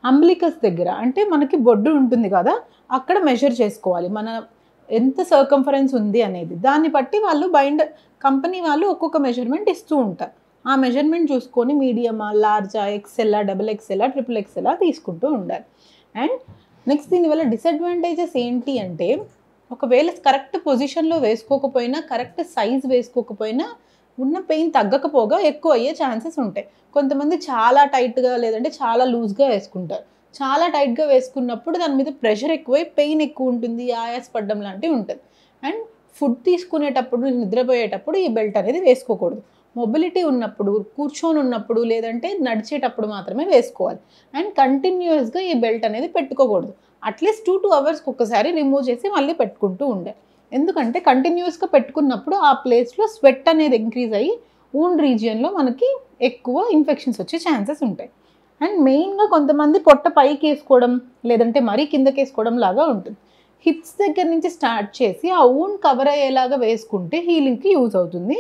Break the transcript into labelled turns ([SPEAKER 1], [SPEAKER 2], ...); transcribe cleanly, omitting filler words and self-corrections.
[SPEAKER 1] Umbilicus దగ్గర అంటే మనకి బొడ్డు ఉంటుంది కదా, అక్కడ మెజర్ చేసుకోవాలి మన ఎంత సర్కంఫరెన్స్ ఉంది అనేది. దాన్ని బట్టి వాళ్ళు కంపెనీ వాళ్ళు ఒక్కొక్క మెజర్మెంట్ ఇస్తూ ఉంటారు. ఆ మెజర్మెంట్ చూసుకొని మీడియమా, లార్జా, ఎక్సెల్లా, డబుల్ ఎక్సెల్లా, ట్రిపుల్ ఎక్సెల్లా తీసుకుంటూ ఉండాలి. అండ్ నెక్స్ట్ దీనివల్ల డిసడ్వాంటేజెస్ ఏంటి అంటే, ఒకవేళ కరెక్ట్ పొజిషన్లో వేసుకోకపోయినా, కరెక్ట్ సైజ్ వేసుకోకపోయినా ఉన్న పెయిన్ తగ్గకపోగా ఎక్కువ అయ్యే ఛాన్సెస్ ఉంటాయి. కొంతమంది చాలా టైట్గా లేదంటే చాలా లూజ్గా వేసుకుంటారు. చాలా టైట్గా వేసుకున్నప్పుడు దాని మీద ప్రెషర్ ఎక్కువై పెయిన్ ఎక్కువ ఉంటుంది, ఆయాసపడడం లాంటివి ఉంటుంది. అండ్ ఫుడ్ తీసుకునేటప్పుడు, నిద్రపోయేటప్పుడు ఈ బెల్ట్ అనేది వేసుకోకూడదు. మొబిలిటీ ఉన్నప్పుడు, కూర్చొని ఉన్నప్పుడు లేదంటే నడిచేటప్పుడు మాత్రమే వేసుకోవాలి. అండ్ కంటిన్యూస్గా ఈ బెల్ట్ అనేది పెట్టుకోకూడదు. అట్లీస్ట్ 2 అవర్స్కి ఒకసారి రిమూవ్ చేసి మళ్ళీ పెట్టుకుంటూ ఉండాలి. ఎందుకంటే కంటిన్యూస్గా పెట్టుకున్నప్పుడు ఆ ప్లేస్లో స్వెట్ అనేది ఇంక్రీజ్ అయ్యి వూండ్ రీజియన్లో మనకి ఎక్కువ ఇన్ఫెక్షన్స్ వచ్చే ఛాన్సెస్ ఉంటాయి. అండ్ మెయిన్గా కొంతమంది పొట్ట పైకి వేసుకోవడం లేదంటే మరీ కిందకి వేసుకోవడం లాగా ఉంటుంది. హిప్స్ దగ్గర నుంచి స్టార్ట్ చేసి ఆ వూండ్ కవర్ అయ్యేలాగా వేసుకుంటే హీలింగ్కి యూజ్ అవుతుంది.